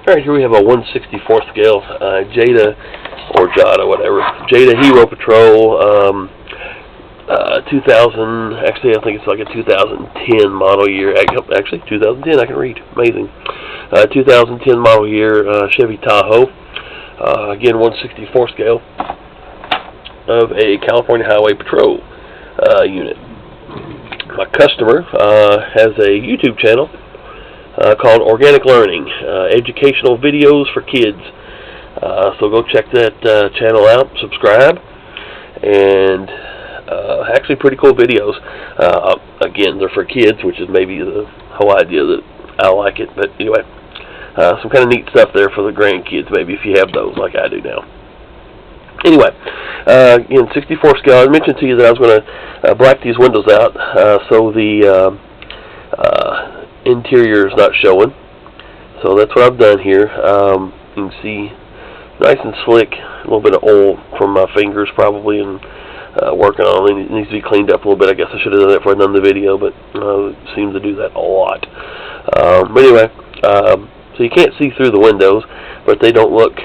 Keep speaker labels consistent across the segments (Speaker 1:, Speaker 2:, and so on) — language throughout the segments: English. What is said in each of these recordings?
Speaker 1: Alright, here we have a 1/64 scale Jada, or Jada, whatever. Jada Hero Patrol, 2000, actually I think it's like a 2010 model year. Actually, 2010, I can read. Amazing. 2010 model year Chevy Tahoe. Again, 1/64 scale of a California Highway Patrol unit. My customer has a YouTube channel called Organic Learning, educational videos for kids. So go check that channel out, subscribe, and actually pretty cool videos. Again, they're for kids, which is maybe the whole idea that I like it. But anyway, some kind of neat stuff there for the grandkids, maybe, if you have those like I do now. Anyway, in 64 scale, I mentioned to you that I was going to black these windows out so the interior is not showing. So that's what I've done here. You can see, nice and slick. A little bit of oil from my fingers probably, and working on it. It needs to be cleaned up a little bit. I guess I should have done that before I done the video, but seem to do that a lot. But anyway, so you can't see through the windows, but they don't look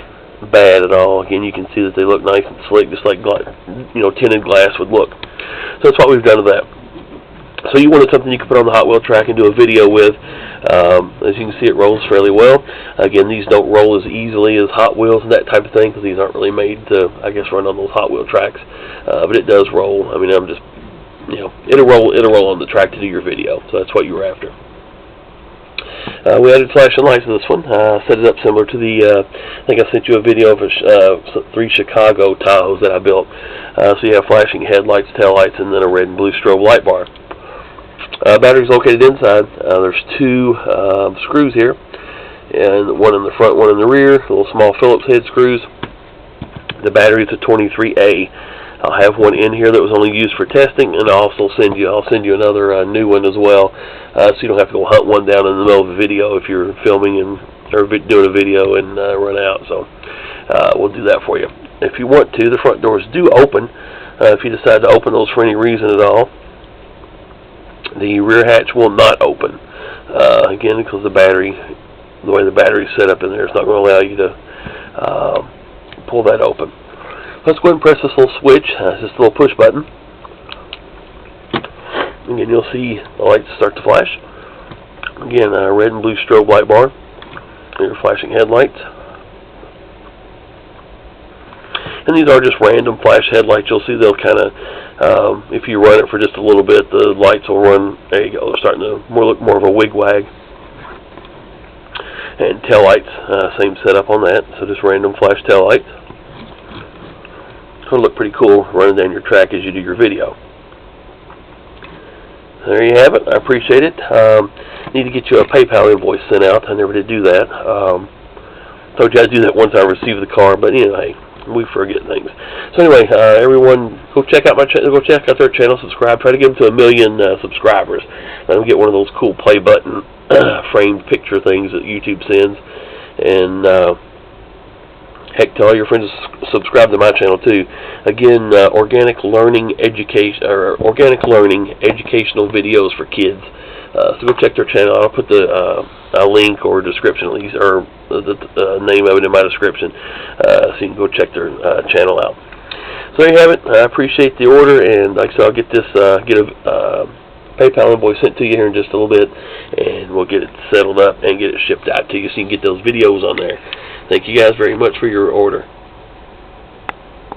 Speaker 1: bad at all. Again, you can see that they look nice and slick, just like tinted glass would look. So that's what we've done to that. So you wanted something you could put on the Hot Wheel track and do a video with. As you can see, it rolls fairly well. Again, these don't roll as easily as Hot Wheels and that type of thing, because these aren't really made to, I guess, run on those Hot Wheel tracks. But it does roll. I mean, I'm just, it'll roll on the track to do your video. So that's what you were after. We added flashing lights to this one. Set it up similar to the, I think I sent you a video of 3 Chicago Tahoes that I built. So you have flashing headlights, taillights, and then a red and blue strobe light bar. Battery's located inside. There's 2 screws here, and one in the front, one in the rear. Little small Phillips head screws. The battery is a 23A. I'll have one in here that was only used for testing, and I'll send you another new one as well, so you don't have to go hunt one down in the middle of a video if you're filming or doing a video and run out. So we'll do that for you. If you want to, the front doors do open. If you decide to open those for any reason at all, the rear hatch will not open. Again, because the way the battery's set up in there, it's not going to allow you to pull that open. Let's go ahead and press this little switch. It's just a little push button. Again, you'll see the lights start to flash. Again, red and blue strobe light bar. Your flashing headlights. And these are just random flash headlights. You'll see they'll kind of, if you run it for just a little bit, the lights will run. There you go. They're starting to look more of a wig-wag. And tail lights, same setup on that. So just random flash tail lights. It's going to look pretty cool running down your track as you do your video. There you have it. I appreciate it. Need to get you a PayPal invoice sent out. I never did do that. Told you I'd do that once I received the car, but anyway, we forget things. So anyway, everyone, go check out my channel. Go check out their channel. Subscribe. Try to get them to 1 million subscribers. And get one of those cool play button framed picture things that YouTube sends. And heck, tell all your friends to subscribe to my channel too. Again, organic learning educational videos for kids. So go check their channel. I'll put a link or a description, at least, or the name of it in my description, so you can go check their channel out. So there you have it. I appreciate the order, and like I said, I'll get this get a PayPal invoice sent to you here in just a little bit, and we'll get it settled up and get it shipped out to you so you can get those videos on there. Thank you guys very much for your order.